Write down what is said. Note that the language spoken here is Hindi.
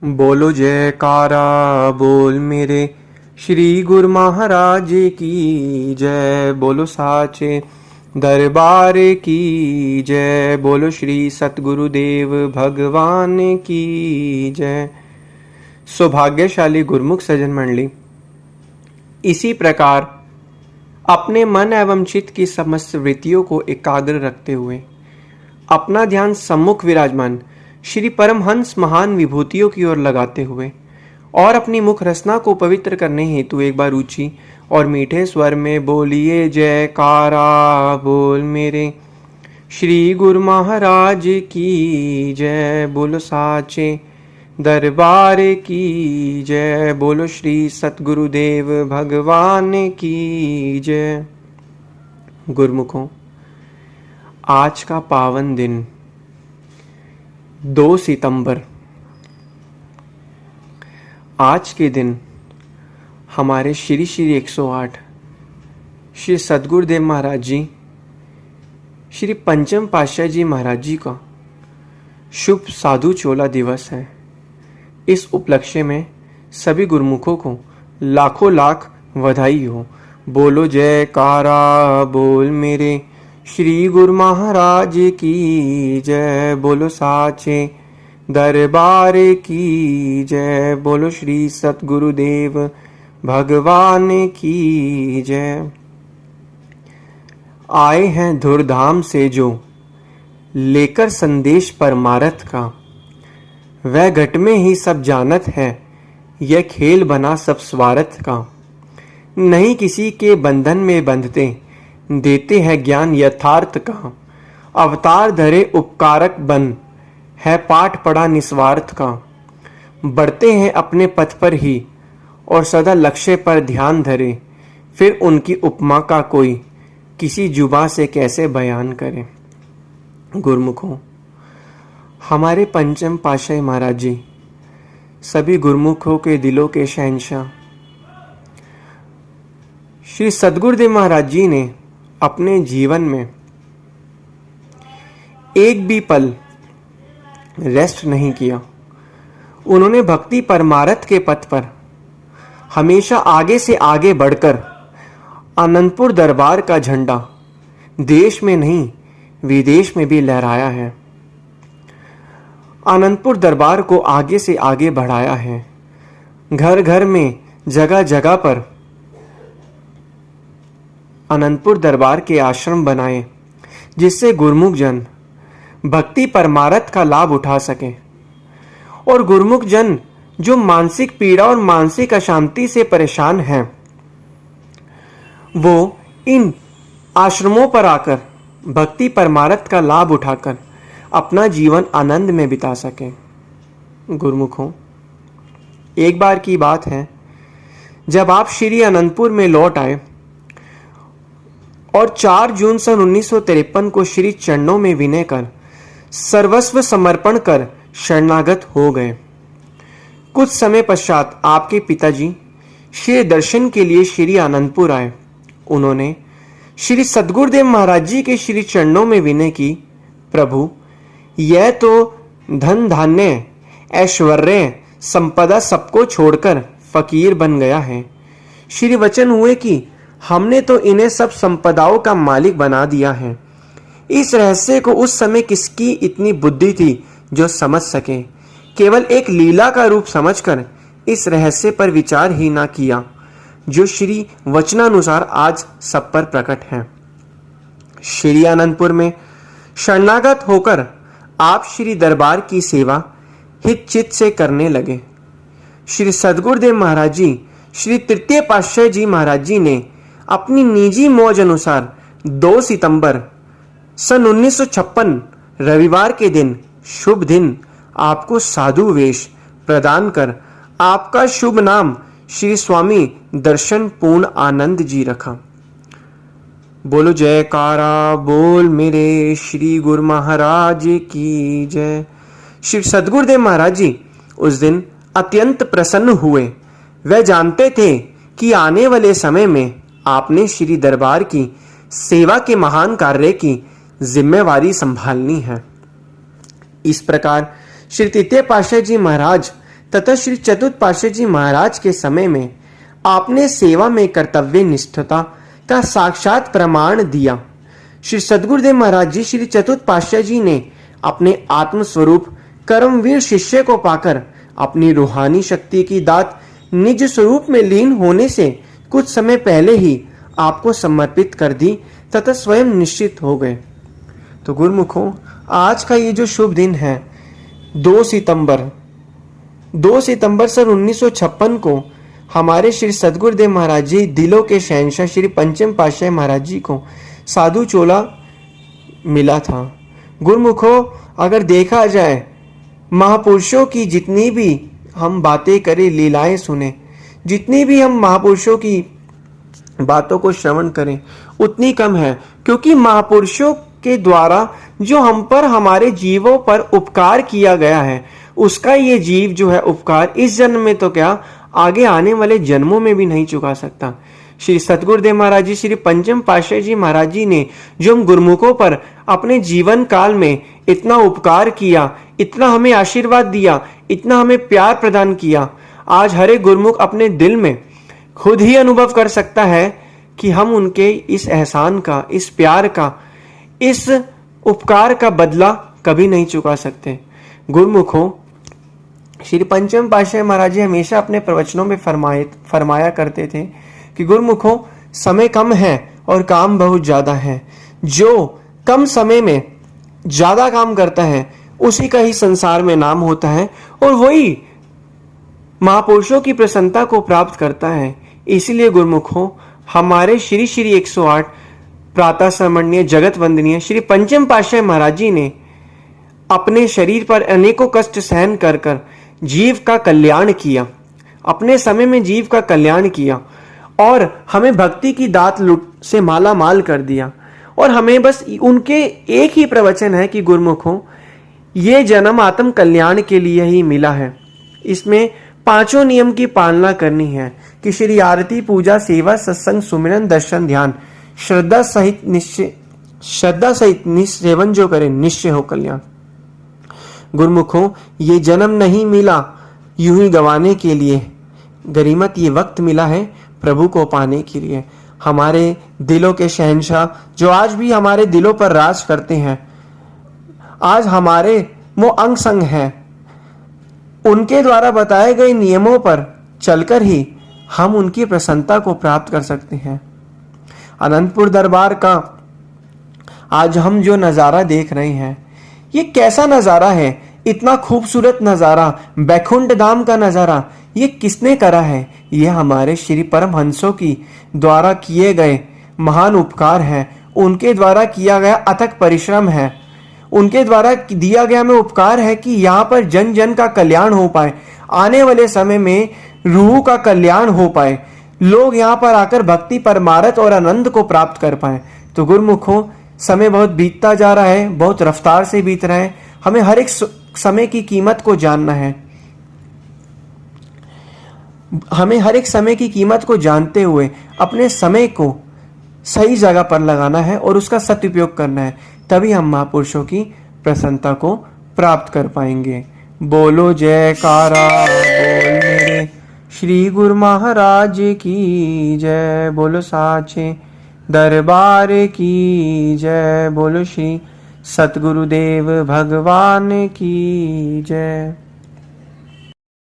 बोलो जयकारा बोल मेरे श्री गुरु महाराज की जय। बोलो साचे दरबार की जय। बोलो श्री सतगुरुदेव भगवान की जय। सौभाग्यशाली गुरुमुख सज्जन मंडली, इसी प्रकार अपने मन एवं चित्त की समस्त वृत्तियों को एकाग्र रखते हुए अपना ध्यान सम्मुख विराजमान श्री परमहंस महान विभूतियों की ओर लगाते हुए और अपनी मुख रसना को पवित्र करने हेतु एक बार ऊंची और मीठे स्वर में बोलिए जयकारा बोल मेरे श्री गुरु महाराज की जय। बोलो साचे दरबार की जय। बोलो श्री सतगुरुदेव भगवान की जय। गुरुमुखों, आज का पावन दिन 2 सितंबर। आज के दिन हमारे श्री श्री 108 श्री सतगुरुदेव महाराज जी, श्री पंचम पातशाह जी महाराज जी का शुभ साधु चोला दिवस है। इस उपलक्ष्य में सभी गुरुमुखों को लाखों लाख बधाई हो। बोलो जयकारा बोल मेरे श्री गुरु महाराज की जय। बोलो साचे दरबार की जय। बोलो श्री सतगुरुदेव भगवान की जय। आए हैं धुरधाम से जो लेकर संदेश परमारथ का, वह घट में ही सब जानत है, यह खेल बना सब स्वार्थ का। नहीं किसी के बंधन में बंधते, देते हैं ज्ञान यथार्थ का। अवतार धरे उपकारक बन, है पाठ पढ़ा निस्वार्थ का। बढ़ते हैं अपने पथ पर ही और सदा लक्ष्य पर ध्यान धरे, फिर उनकी उपमा का कोई किसी जुबां से कैसे बयान करे। गुरुमुखों, हमारे पंचम पातशाह महाराज जी सभी गुरुमुखों के दिलों के शहंशाह श्री सतगुरुदेव महाराज जी ने अपने जीवन में एक भी पल रेस्ट नहीं किया। उन्होंने भक्ति परमारथ के पथ पर हमेशा आगे से आगे बढ़कर आनंदपुर दरबार का झंडा देश में नहीं विदेश में भी लहराया है। आनंदपुर दरबार को आगे से आगे बढ़ाया है। घर घर में जगह जगह पर आनंदपुर दरबार के आश्रम बनाए, जिससे गुरुमुख जन भक्ति परमारथ का लाभ उठा सके। और गुरुमुख जन जो मानसिक पीड़ा और मानसिक अशांति से परेशान हैं, वो इन आश्रमों पर आकर भक्ति परमारथ का लाभ उठाकर अपना जीवन आनंद में बिता सके। गुरुमुखों, एक बार की बात है, जब आप श्री अनंतपुर में लौट आए और 4 जून सन 1953 को श्री चरणों में विनय कर सर्वस्व समर्पण कर शरणागत हो गए। कुछ समय पश्चात आपके पिताजी श्री दर्शन के लिए श्री आनंदपुर आए। उन्होंने श्री सतगुरुदेव महाराज जी के श्री चरणों में विनय की, प्रभु, यह तो धन धान्य ऐश्वर्य संपदा सबको छोड़कर फकीर बन गया है। श्री वचन हुए कि हमने तो इन्हें सब संपदाओं का मालिक बना दिया है। इस रहस्य को उस समय किसकी इतनी बुद्धि थी जो समझ सके। केवल एक लीला का रूप समझकर इस रहस्य पर विचार ही ना किया, जो श्री वचनानुसार आज सब पर प्रकट है। श्री आनंदपुर में शरणागत होकर आप श्री दरबार की सेवा हित चित से करने लगे। श्री सतगुरुदेव महाराज जी, श्री तृतीय पातशाह जी महाराज जी ने अपनी निजी मौज अनुसार 2 सितंबर सन 1956 रविवार के दिन शुभ दिन आपको साधु वेश प्रदान कर आपका शुभ नाम श्री स्वामी दर्शन पूर्ण आनंद जी रखा। बोलो जयकारा बोल मेरे श्री गुरु महाराज की जय। श्री सतगुरुदेव महाराज जी उस दिन अत्यंत प्रसन्न हुए। वह जानते थे कि आने वाले समय में आपने श्री दरबार की सेवा के महान कार्य की जिम्मेवारी संभालनी है। इस प्रकार श्री तृतीय पातशाह जी महाराज तथा श्री चतुर्थ पातशाह जी महाराज के समय में आपने सेवा में कर्तव्य निष्ठता का साक्षात प्रमाण दिया। श्री सद्गुरुदेव महाराज जी श्री चतुर्थ पातशाह जी ने अपने आत्मस्वरूप कर्मवीर शिष्य को पाकर अपनी रूहानी शक्ति की दात निज स्वरूप में लीन होने से कुछ समय पहले ही आपको समर्पित कर दी तथा स्वयं निश्चित हो गए। तो गुरुमुखों, आज का ये जो शुभ दिन है 2 सितंबर सन 1956 को हमारे श्री सद्गुरुदेव महाराज जी दिलों के शहंशाह श्री पंचम पातशाह महाराज जी को साधु चोला मिला था। गुरुमुखों, अगर देखा जाए महापुरुषों की जितनी भी हम बातें करें, लीलाएं सुने, जितनी भी हम महापुरुषों की बातों को श्रवण करें उतनी कम है, क्योंकि महापुरुषों के द्वारा जो हम पर, हमारे जीवों पर उपकार किया गया है, उसका ये जीव जो है उपकार इस जन्म में तो क्या, आगे आने वाले जन्मों में भी नहीं चुका सकता। श्री सतगुरुदेव महाराज जी श्री पंचम पातशाह जी महाराज जी ने जो हम गुरुमुखों पर अपने जीवन काल में इतना उपकार किया, इतना हमें आशीर्वाद दिया, इतना हमें प्यार प्रदान किया, आज हर एक गुरुमुख अपने दिल में खुद ही अनुभव कर सकता है कि हम उनके इस एहसान का, इस प्यार का, इस उपकार का बदला कभी नहीं चुका सकते। गुरुमुखों, श्री पंचम पातशाह महाराज जी हमेशा अपने प्रवचनों में फरमाया करते थे कि गुरुमुखों, समय कम है और काम बहुत ज्यादा है। जो कम समय में ज्यादा काम करता है उसी का ही संसार में नाम होता है और वही महापुरुषों की प्रसन्नता को प्राप्त करता है। इसीलिए गुरुमुखों, हमारे श्री श्री 108 प्रातः स्मरणीय जगत वंदनीय श्री पंचम पातशाह महाराज जी ने अपने शरीर पर अनेकों कष्ट सहन कर कर जीव का कल्याण किया, अपने समय में जीव का कल्याण किया और हमें भक्ति की दात लुट से माला माल कर दिया। और हमें बस उनके एक ही प्रवचन है कि गुरुमुखों, ये जन्म आत्म कल्याण के लिए ही मिला है। इसमें 5 नियम की पालना करनी है कि श्री आरती, पूजा, सेवा, सत्संग, सुमिरन, दर्शन, ध्यान श्रद्धा सहित निसेवन जो करे निश्चय हो कल्याण। गुरुमुखों, ये जन्म नहीं मिला यूं ही गंवाने के लिए, गरीमत ये वक्त मिला है प्रभु को पाने के लिए। हमारे दिलों के शहंशाह जो आज भी हमारे दिलों पर राज करते हैं, आज हमारे वो अंग संग हैं, उनके द्वारा बताए गए नियमों पर चलकर ही हम उनकी प्रसन्नता को प्राप्त कर सकते हैं। अनंतपुर दरबार का आज हम जो नजारा देख रहे हैं, ये कैसा नजारा है? इतना खूबसूरत नजारा, बैकुंठ धाम का नजारा, ये किसने करा है? ये हमारे श्री परमहंसों की द्वारा किए गए महान उपकार है, उनके द्वारा किया गया अथक परिश्रम है, उनके द्वारा दिया गया हमें उपकार है कि यहाँ पर जन जन का कल्याण हो पाए, आने वाले समय में रूह का कल्याण हो पाए, लोग यहाँ पर आकर भक्ति, परमार्थ और आनंद को प्राप्त कर पाए। तो गुरुमुखों, समय बहुत बीतता जा रहा है, बहुत रफ्तार से बीत रहा है। हमें हर एक समय की कीमत को जानना है। हमें हर एक समय की कीमत को जानते हुए अपने समय को सही जगह पर लगाना है और उसका सदुपयोग करना है, तभी हम महापुरुषों की प्रसन्नता को प्राप्त कर पाएंगे। बोलो जयकारा बोल मेरे श्री गुरु महाराज की जय, बोलो साचे दरबार की जय, बोलो श्री सतगुरुदेव भगवान की जय।